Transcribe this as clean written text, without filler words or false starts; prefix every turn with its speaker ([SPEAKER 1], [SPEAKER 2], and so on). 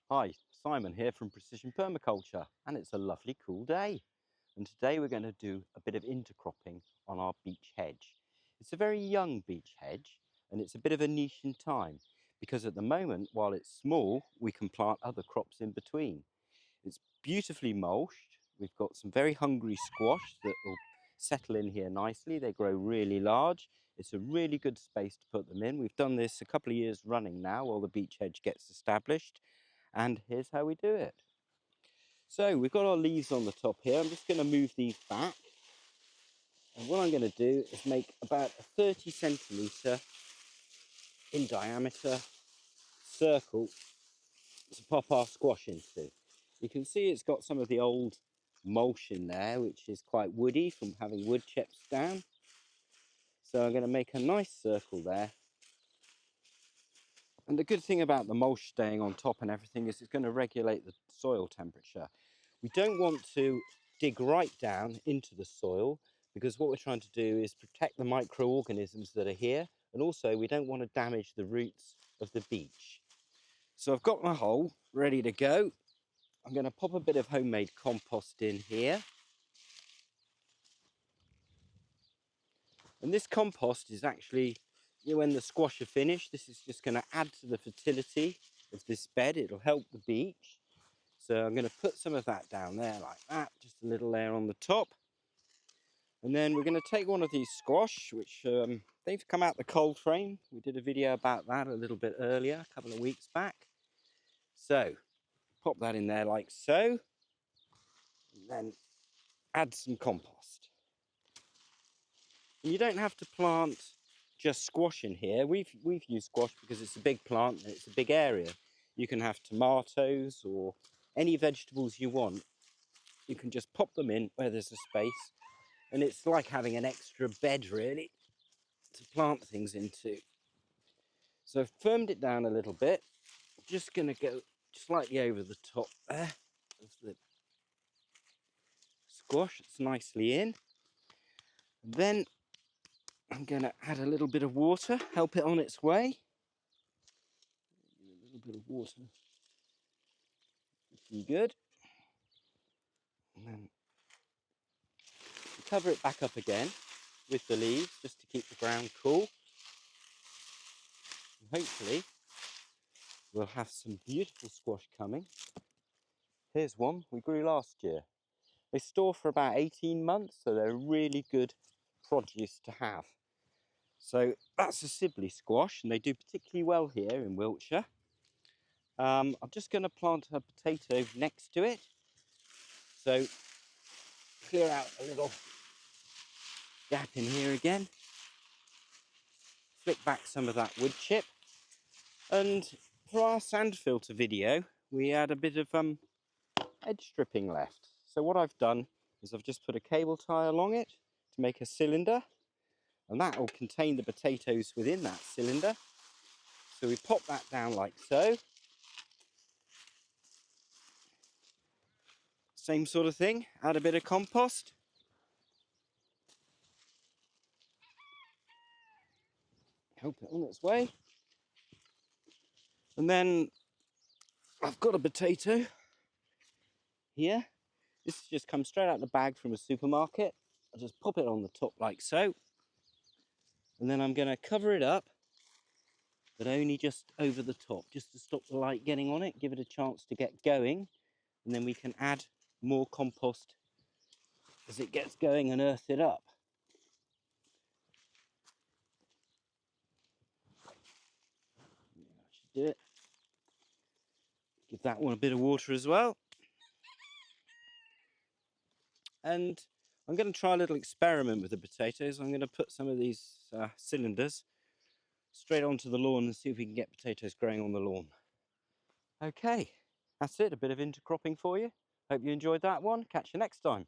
[SPEAKER 1] Hi, Simon here from Precision Permaculture, and it's a lovely cool day. And today we're going to do a bit of intercropping on our beech hedge. It's a very young beech hedge, and it's a bit of a niche in time, because at the moment, while it's small, we can plant other crops in between. It's beautifully mulched. We've got some very hungry squash that will settle in here nicely. They grow really large. It's a really good space to put them in. We've done this a couple of years running now while the beech hedge gets established. And here's how we do it. So we've got our leaves on the top here. I'm just going to move these back. And what I'm going to do is make about a 30 centimetre in diameter circle to pop our squash into. You can see it's got some of the old mulch in there, which is quite woody from having wood chips down. So I'm going to make a nice circle there. And the good thing about the mulch staying on top and everything is it's going to regulate the soil temperature. We don't want to dig right down into the soil, because what we're trying to do is protect the microorganisms that are here, and also we don't want to damage the roots of the beech. So I've got my hole ready to go. I'm going to pop a bit of homemade compost in here. And this compost is actually, when the squash are finished, this is just going to add to the fertility of this bed. It'll help the beech. So I'm going to put some of that down there like that, just a little layer on the top. And then we're going to take one of these squash, which they've come out the cold frame. We did a video about that a little bit earlier, a couple of weeks back. So pop that in there like so, and then add some compost. And you don't have to plant just squash in here. We've used squash because it's a big plant and it's a big area. You can have tomatoes or any vegetables you want. You can just pop them in where there's a space, and it's like having an extra bed really to plant things into. So I've firmed it down a little bit. I'm just going to go slightly over the top there of the squash. It's nicely in. And then I'm going to add a little bit of water, help it on its way. A little bit of water. Looking good. And then cover it back up again with the leaves just to keep the ground cool. And hopefully we'll have some beautiful squash coming. Here's one we grew last year. They store for about 18 months, so they're really good produce to have. So that's a Sibley squash, and they do particularly well here in Wiltshire. I'm just going to plant a potato next to it. So clear out a little gap in here again. Flick back some of that wood chip. And for our sand filter video, we had a bit of edge stripping left. So what I've done is I've just put a cable tie along it to make a cylinder, and that will contain the potatoes within that cylinder. So we pop that down like so. Same sort of thing, add a bit of compost. Help it on its way. And then I've got a potato here. This just comes straight out of the bag from a supermarket. I'll just pop it on the top like so. And then I'm going to cover it up, but only just over the top, just to stop the light getting on it, give it a chance to get going. And then we can add more compost as it gets going and earth it up. Yeah, I should do it. Give that one a bit of water as well. And I'm going to try a little experiment with the potatoes. I'm going to put some of these cylinders straight onto the lawn and see if we can get potatoes growing on the lawn. Okay, that's it, a bit of intercropping for you. Hope you enjoyed that one. Catch you next time.